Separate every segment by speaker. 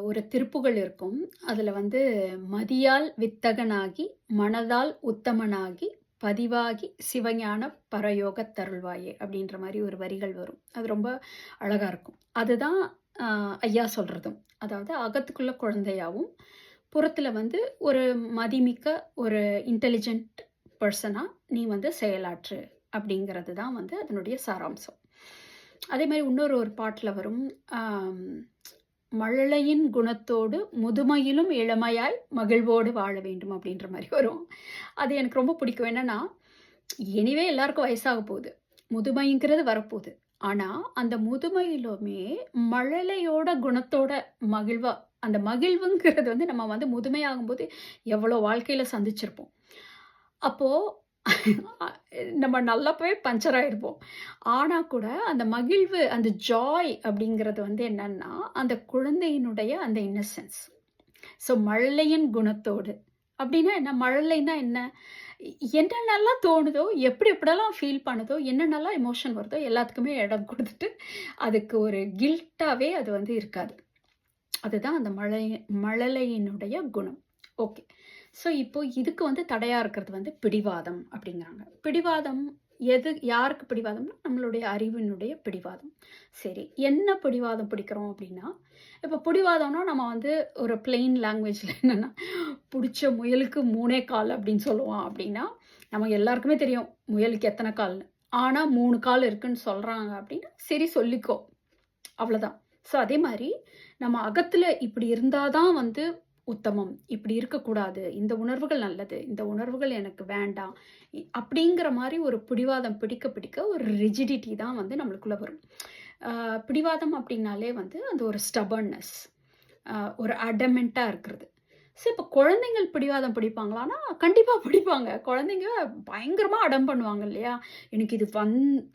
Speaker 1: ஒரு திருப்புகழ் இருக்கும். அதில் வந்து மதியால் வித்தகனாகி மனதால் உத்தமனாகி பதிவாகி சிவஞான பரயோகத் தருள்வாயே அப்படின்ற மாதிரி ஒரு வரிகள் வரும். அது ரொம்ப அழகா இருக்கும். அதுதான் ஐயா சொல்றதும். அதாவது அகத்துக்குள்ள குழந்தையாவும் புறத்துல வந்து ஒரு மதிமிக்க ஒரு இன்டெலிஜென்ட் பர்சனா நீ வந்து செயலாற்று அப்படிங்கிறது தான் வந்து அதனுடைய சாராம்சம். அதே மாதிரி இன்னொரு ஒரு பாட்டில் வரும். ஆம், மழலையின் குணத்தோடு முதுமையிலும் இளமையாய் மகிழ்வோடு வாழ வேண்டும் அப்படின்ற மாதிரி வரும். அது எனக்கு ரொம்ப பிடிக்கும். என்னன்னா, எனிவே எல்லாருக்கும் வயசாக போகுது, முதுமைங்கிறது வரப்போகுது. ஆனா அந்த முதுமையிலுமே மழலையோட குணத்தோட மகிழ்வா, அந்த மகிழ்வுங்கிறது வந்து நம்ம வந்து முதுமையாகும்போது எவ்வளோ வாழ்க்கையில சந்திச்சிருப்போம். அப்போ நம்ம நல்லப்பவே பஞ்சர் ஆயிருப்போம். ஆனா கூட அந்த மகிழ்வு, அந்த ஜாய் அப்படிங்கிறது வந்து என்னன்னா, அந்த குழந்தையினுடைய அந்த இன்னசென்ஸ். ஸோ மழலையின் குணத்தோடு. அப்படின்னா என்ன? மழலைன்னா என்ன? என்னென்னலாம் தோணுதோ, எப்படி எப்படியெல்லாம் ஃபீல் பண்ணுதோ, என்னென்னலாம் எமோஷன் வருதோ எல்லாத்துக்குமே இடம் குடுத்துட்டு, அதுக்கு ஒரு கில்ட்டாவே அது வந்து இருக்காது. அதுதான் அந்த மழலையினுடைய குணம். ஓகே. ஸோ இப்போ இதுக்கு வந்து தடையா இருக்கிறது வந்து பிடிவாதம் அப்படிங்கிறாங்க. பிடிவாதம் யாருக்கு பிடிவாதம்னா, நம்மளுடைய அறிவினுடைய பிடிவாதம். சரி, என்ன பிடிவாதம் பிடிக்கிறோம் அப்படின்னா, இப்போ பிடிவாதம்னா நம்ம வந்து ஒரு பிளெயின் லாங்குவேஜ்ல என்னன்னா, "புடிச்ச முயலுக்கு 3 கால்" அப்படின்னு சொல்லுவோம். அப்படின்னா, நமக்கு எல்லாருக்குமே தெரியும் முயலுக்கு எத்தனை கால்னு. ஆனா 3 கால் இருக்குன்னு சொல்றாங்க அப்படின்னா, சரி சொல்லிக்கோ. அவ்வளோதான். ஸோ அதே மாரி நம்ம அகத்துல இப்படி இருந்தா தான் வந்து உத்தமம். இப்படி இருக்கக்கூடாது. இந்த உணர்வுகள் நல்லது. இந்த உணர்வுகள் எனக்கு வேண்டாம். அப்படிங்கிற மாரி ஒரு பிடிவாதம் பிடிக்க பிடிக்க ஒரு ரிஜிடிட்டி தான் வந்து நம்மளுக்குள்ள வரும். அ பிடிவாதம் அப்படின்னாலே வந்து அந்த ஒரு ஸ்டபர்ன்னஸ். ஒரு அடமென்ட்டா இருக்கிறது. ஸோ இப்ப குழந்தைகள் பிடிவாதம் பிடிப்பாங்களான்னா, கண்டிப்பா பிடிப்பாங்க. குழந்தைங்க பயங்கரமா அடம் பண்ணுவாங்க இல்லையா? எனக்கு இது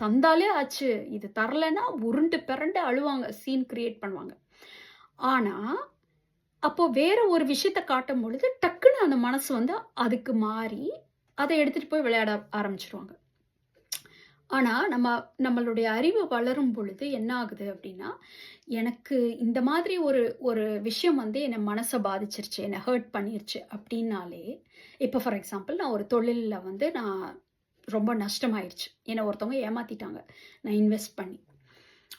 Speaker 1: தந்தாலே ஆச்சு. இது தரலன்னா உருண்டு பெரண்டு அழுவாங்க. சீன் கிரியேட் பண்ணுவாங்க. ஆனா, அப்போ வேற ஒரு விஷயத்த காட்டும்பொழுது, டக்குனு அந்த மனசு வந்து அதுக்கு மாறி, அத எடுத்துட்டு போய் விளையாட ஆரம்பிச்சுருவாங்க. ஆனா, நம்மளுடைய அறிவு வளரும் பொழுது என்ன ஆகுது அப்டின்னா, எனக்கு இந்த மாதிரி ஒரு ஒரு விஷயம் வந்து என்ன மனச பாதிச்சிருச்சு, என்ன ஹர்ட் பண்ணிருச்சு அப்டின்னாலே, இப்ப ஃபார் எக்ஸாம்பிள் நான் ஒரு தொழில்ல வந்து நான் ரொம்ப நஷ்டமாயிருச்சு. என்ன ஒருத்தவங்க ஏமாத்திட்டாங்க. நான் இன்வெஸ்ட் பண்ணி.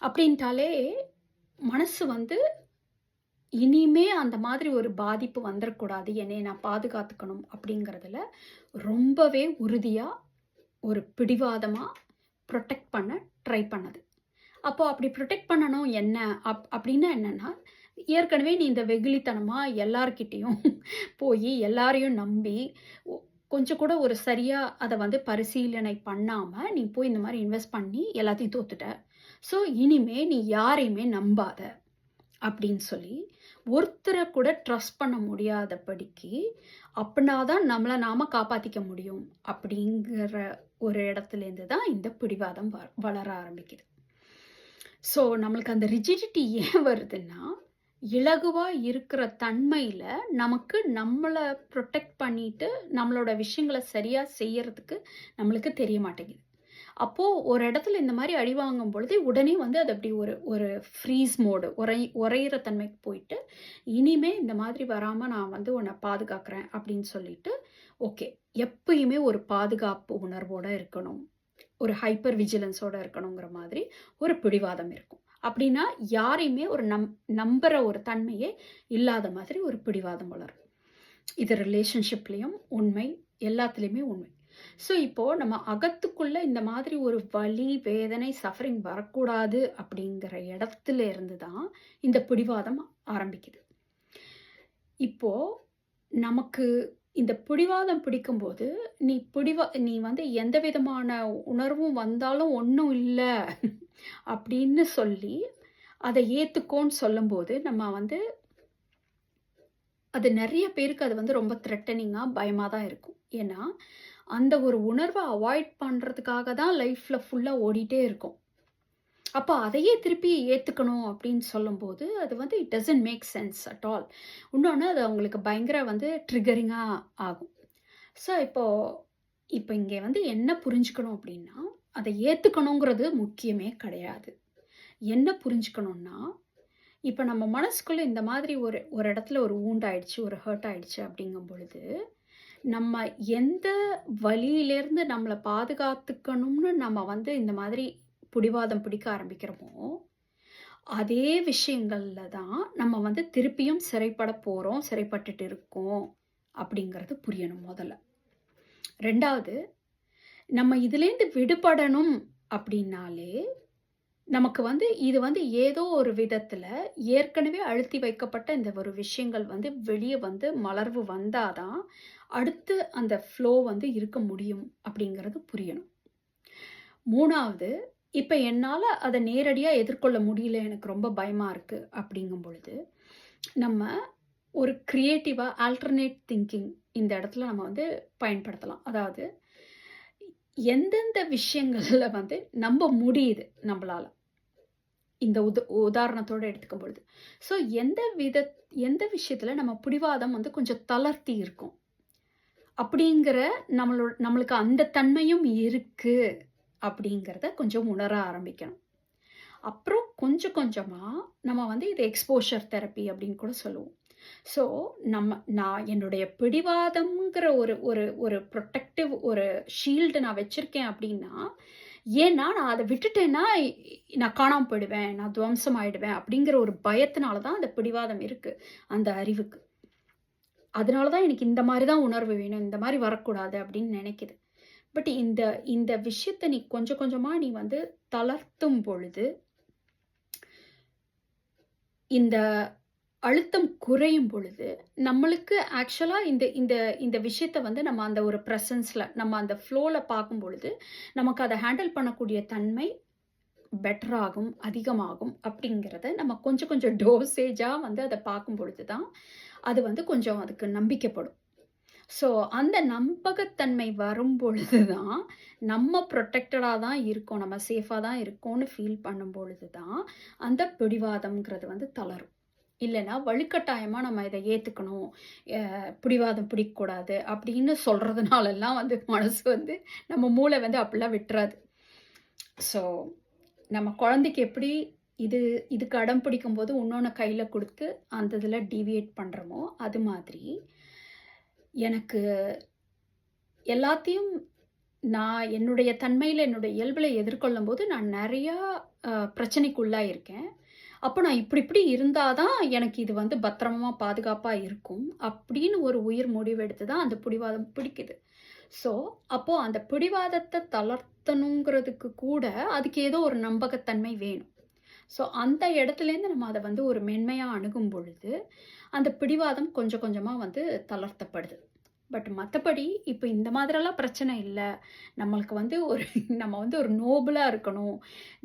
Speaker 1: அப்டின்ட்டாலே மனசு வந்து இனிமே அந்த மாதிரி ஒரு பாதிப்பு வந்துறக்கூடாது. என்னைய நான் பாதுகாத்துக்கணும் அப்படிங்கிறதுல ரொம்பவே உறுதியா, ஒரு பிடிவாதமா புரொடெக்ட் பண்ண ட்ரை பண்ணுது. அப்போ அப்படி புரொடெக்ட் பண்ணணும் என்ன? அப்படின்னா என்னன்னா, ஏற்கனவே நீ இந்த வெகுளித்தனமா எல்லார்கிட்டயும் போயி எல்லாரையும் நம்பி, ஒ கொஞ்சம் கூட ஒரு சரியா அத வந்து பரிசீலனை பண்ணாம, நீ போய் இந்த மாரி இன்வெஸ்ட் பண்ணி எல்லாத்தையும் தோத்துட்ட. ஸோ இனிமே நீ யாரையுமே நம்பாத. அப்படின்னு சொல்லி, ஒருத்தர கூட ட்ரஸ்ட் பண்ண முடியாதபடிக்கு, அப்பனா தான் நம்மள நாம காப்பாத்திக்க முடியும். அப்படிங்கிற ஒரு இடத்துலேருந்து தான் இந்த பிடிவாதம் வளர ஆரம்பிக்குது. ஸோ நம்மளுக்கு அந்த ரிஜிடிட்டி ஏன் வருதுன்னா, இலகுவா இருக்கிற தன்மையில நமக்கு நம்மள புரொடெக்ட் பண்ணிட்டு, நம்மளோட விஷயங்கள சரியா செய்யறதுக்கு நம்மளுக்கு தெரிய மாட்டேங்குது. அப்போ ஒரு இடத்துல இந்த மாரி அடி வாங்கும் பொழுது, உடனே வந்து அது அப்படி ஒரு ஒரு ஃப்ரீஸ் மோடு உறையிற தன்மைக்கு போயிட்டு, இனிமே இந்த மாதிரி வராம நான் வந்து உன்ன பாதுகாக்கிறேன் அப்படின்னு சொல்லிட்டு, ஓகே. எப்பயுமே ஒரு பாதுகாப்பு உணர்வோட இருக்கணும். ஒரு ஹைப்பர் விஜிலன்ஸோட இருக்கணுங்கிற மாதிரி ஒரு பிடிவாதம் இருக்கும். அப்படின்னா யாரையுமே ஒரு நம்புற ஒரு தன்மையே இல்லாத மாதிரி ஒரு பிடிவாதம் வளரும். இது ரிலேஷன்ஷிப்லயும் உண்மை, எல்லாத்துலயுமே உண்மை. ஸோ இப்போ நம்ம அகத்துக்குள்ள இந்த மாதிரி ஒரு வலி, வேதனை, சஃபரிங் வரக்கூடாது அப்படிங்கிற இடத்துல இருந்து தான் இந்த பிடிவாதம் ஆரம்பிக்குது. இப்போ நமக்கு இந்த பிடிவாதம் பிடிக்கும்போது, நீ வந்து எந்த விதமான உணர்வும் வந்தாலும் ஒண்ணும் இல்ல அப்படின்னு சொல்லி, அத ஏத்துக்கோன்னு சொல்லும்போது, நம்ம வந்து அது நெறைய பேருக்கு அது வந்து ரொம்ப த்ரெட்டனிங்கா, பயமா தான் இருக்கும். ஏன்னா, அந்த ஒரு உணர்வ அவாய்ட் பண்றதுக்காக தான் லைஃப்ல ஃபுல்லா ஓடிட்டே இருக்கோம். அப்ப அதையே திருப்பி ஏத்துக்கணும் அப்படின்னு சொல்லும்போது, அது வந்து it doesn't make sense at all. இன்னொன்னு அது அவங்களுக்கு பயங்கர வந்து ட்ரிகரிங்கா ஆகும். ஸோ இப்போ இங்க வந்து என்ன புரிஞ்சுக்கணும் அப்படின்னா, அத ஏத்துக்கணுங்கிறது முக்கியமே கிடையாது. என்ன புரிஞ்சுக்கணும்னா, இப்ப நம்ம மனசுக்குள்ள இந்த மாதிரி ஒரு ஒரு இடத்துல ஒரு வூண்ட் ஆயிடுச்சு, ஒரு ஹர்ட் ஆயிடுச்சு அப்படிங்கும் பொழுது, நம்ம எந்த வலியிலேருந்து நம்மள பாதுகாத்துக்கணும்னு நம்ம வந்து இந்த மாதிரி பிடிவாதம் பிடிக்க ஆரம்பிக்கிறோமோ, அதே விஷயங்கள்ல தான் நம்ம வந்து திருப்பியும் சிறைப்பட போறோம், சிறைப்பட்டுட்டு இருக்கோம் அப்படிங்கிறது புரியணும் முதல்ல. 2வது, நம்ம இதுலேருந்து விடுபடணும் அப்படின்னாலே, நமக்கு வந்து இது வந்து ஏதோ ஒரு விதத்துல ஏற்கனவே அழுத்தி வைக்கப்பட்ட இந்த ஒரு விஷயங்கள் வந்து வெளிய வந்து மலர்வு வந்தா தான், அடுத்து அந்த ஃப்ளோ வந்து இருக்க முடியும் அப்படிங்கிறது புரியணும். 3வது, இப்ப என்னால அத நேரடியா எதிர்கொள்ள முடியல, எனக்கு ரொம்ப பயமா இருக்கு அப்படிங்கும் பொழுது, நம்ம ஒரு கிரியேட்டிவா ஆல்டர்னேட் திங்கிங் இந்த இடத்துல நம்ம வந்து பயன்படுத்தலாம். அதாவது எந்தெந்த விஷயங்கள்ல வந்து நம்ப முடியுது நம்பளால. இந்த உதாரணத்தோட எடுத்துக்கும் பொழுது. ஸோ எந்த விஷயத்துல நம்ம பிடிவாதம் வந்து கொஞ்சம் தளர்த்தி இருக்கும். அப்படிங்கிற நம்மளுக்கு அந்த தன்மையும் இருக்கு அப்படிங்கிறத கொஞ்சம் உணர ஆரம்பிக்கணும். அப்புறம் கொஞ்சம் கொஞ்சமா நம்ம வந்து இது எக்ஸ்போஷர் தெரப்பி அப்படின்னு கூட சொல்லுவோம். ஸோ நான் என்னுடைய பிடிவாதம்ங்கிற ஒரு ஒரு ஒரு புரொடெக்டிவ் ஒரு ஷீல்டு நான் வச்சிருக்கேன் அப்படின்னா, ஏன்னா நான் அத விட்டுட்டேன்னா, நான் காணாம போயிடுவேன், நான் துவம்சம் ஆயிடுவேன் அப்படிங்கிற ஒரு பயத்தினால தான் அந்த பிடிவாதம் இருக்கு, அந்த அறிவுக்கு. அதனால தான் எனக்கு இந்த மாரி தான் உணர்வு வேணும், இந்த மாரி வரக்கூடாது அப்படின்னு நினைக்குது. பட் இந்த இந்த விஷயத்த நீ கொஞ்சம் கொஞ்சமா நீ வந்து தளர்த்தும் பொழுது, இந்த அழுத்தம் குறையும் பொழுது, நம்மளுக்கு ஆக்சுவலா இந்த இந்த இந்த விஷயத்த வந்து நம்ம அந்த ஒரு பிரசன்ஸ்ல, நம்ம அந்த ஃப்ளோல பார்க்கும் பொழுது, நமக்கு அத ஹேண்டில் பண்ணக்கூடிய தன்மை பெட்டர் ஆகும், அதிகமாகும் அப்படிங்கிறத நம்ம கொஞ்சம் கொஞ்சம் டோசேஜா வந்து அத பார்க்கும் பொழுது தான், அது வந்து கொஞ்சம் அதுக்கு நம்பிக்கைப்படும். ஸோ அந்த நம்பகத்தன்மை வரும் பொழுது தான், நம்ம புரொடெக்டடா தான் இருக்கோம், நம்ம சேஃபா தான் இருக்கோம்னு ஃபீல் பண்ணும் பொழுது தான், அந்த பிடிவாதம்ங்கிறது வந்து தளரும். இல்லன்னா வலுக்கட்டாயமா நம்ம இத ஏத்துக்கணும், பிடிவாதம் பிடிக்கக்கூடாது அப்படின்னு சொல்றதுனாலலாம் வந்து மனசு வந்து நம்ம மூளை வந்து அப்படிலாம் விட்டுறாது. ஸோ நம்ம குழந்தைக்கு எப்படி இதுக்கு அடம் பிடிக்கும்போது இன்னொன்னு கையில குடுத்து, அந்த இதில டீவியேட் பண்றோமோ, அது மாதிரி எனக்கு எல்லாத்தையும் நான் என்னுடைய தன்மையில, என்னுடைய இயல்புல எதிர்கொள்ளும்போது, நான் நெறையா பிரச்சனைக்குள்ளாயிருக்கேன். அப்போ நான் இப்படி இப்படி இருந்தா தான் எனக்கு இது வந்து பத்திரமா, பாதுகாப்பா இருக்கும். அப்படின்னு ஒரு உயிர் முடிவெடுத்து தான் அந்த பிடிவாதம் பிடிக்குது. ஸோ, அப்போ அந்த பிடிவாதத்த தளர்த்தணுங்கிறதுக்கு கூட, அதுக்கு ஏதோ ஒரு நம்பகத்தன்மை வேணும். ஸோ, அந்த இடத்துலேருந்து நம்ம அத வந்து ஒரு மென்மையா அணுகும் பொழுது, அந்த பிடிவாதம் கொஞ்சம் கொஞ்சமா வந்து தளர்த்தப்படுது. பட் மத்தபடி இப்ப இந்த மாதிரியெல்லாம் பிரச்சனை இல்ல. நம்மளுக்கு வந்து ஒரு நம்ம வந்து ஒரு நோபலா இருக்கணும்.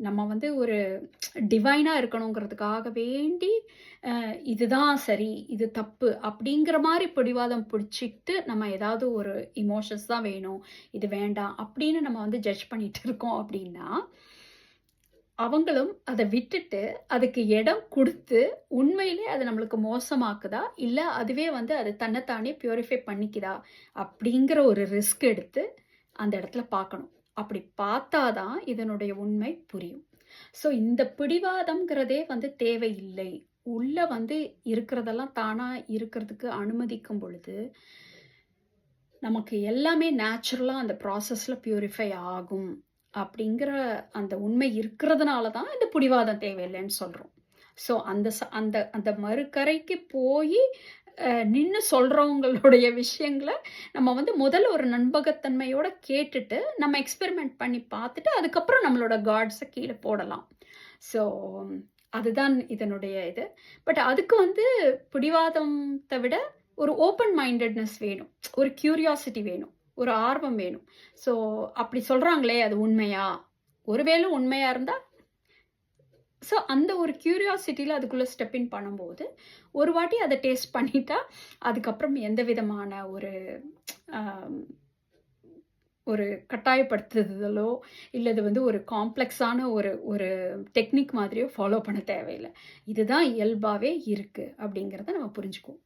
Speaker 1: நம்ம வந்து ஒரு டிவைனா இருக்கணுங்கிறதுக்காக வேண்டி, இதுதான் சரி, இது தப்பு அப்படிங்கிற மாரி பிடிவாதம் பிடிச்சுக்கிட்டு, நம்ம ஏதாவது ஒரு எமோஷன்ஸ் தான் வேணும், இது வேண்டாம் அப்படின்னு நம்ம வந்து ஜட்ஜ் பண்ணிட்டு இருக்கோம் அப்படின்னா, அவங்களும் அத விட்டுட்டு, அதுக்கு இடம் குடுத்து, உண்மையிலே அது நம்மளுக்கு மோசமாக்குதா? இல்ல அதுவே வந்து அது தன்ன தானே பியூரிஃபை பண்ணிக்குதா? அப்படிங்கிற ஒரு ரிஸ்க் எடுத்து, அந்த இடத்துல பார்க்கணும். அப்படி பார்த்தா தான் இதனுடைய உண்மை புரியும். ஸோ இந்த பிடிவாதம்ங்கிறதே வந்து தேவையில்லை. உள்ள வந்து இருக்கிறதெல்லாம் தானா இருக்கிறதுக்கு அனுமதிக்கும் பொழுது, நமக்கு எல்லாமே நேச்சுரலா அந்த ப்ராசஸ்ல பியூரிஃபை ஆகும். அப்படிங்கிற அந்த உண்மை இருக்கிறதுனால தான் இந்த பிடிவாதம் தேவையில்லைன்னு சொல்றோம். ஸோ அந்த அந்த மறுகரைக்கு போயி நின்னு சொல்றவங்களுடைய விஷயங்கள நம்ம வந்து முதல்ல ஒரு நம்பகத்தன்மையோட கேட்டுட்டு, நம்ம எக்ஸ்பெரிமெண்ட் பண்ணி பார்த்துட்டு, அதுக்கப்புறம் நம்மளோட கார்ட்ஸ கீழ போடலாம். ஸோ அதுதான் இதனுடைய இது. பட் அதுக்கு வந்து பிடிவாதத்த விட ஒரு ஓப்பன் மைண்டட்னஸ் வேணும். ஒரு கியூரியாசிட்டி வேணும். ஒரு ஆர்வம் வேணும். ஸோ அப்படி சொல்றாங்களே அது உண்மையா? ஒருவேளை உண்மையா இருந்தா, ஸோ அந்த ஒரு கியூரியாசிட்டில அதுக்குள்ள ஸ்டெப் இன் பண்ணும்போது, ஒரு வாட்டி அத டேஸ்ட் பண்ணிட்டா, அதுக்கப்புறம் எந்த விதமான ஒரு அ ஒரு கட்டாயப்படுத்துதலோ, இல்ல இது வந்து ஒரு காம்ப்ளக்ஸான ஒரு ஒரு டெக்னிக் மாதிரியோ ஃபாலோ பண்ண தேவையில்ல. இதுதான் இயல்பாவே இருக்கு அப்படிங்கிறத நம்ம புரிஞ்சுக்குவோம்.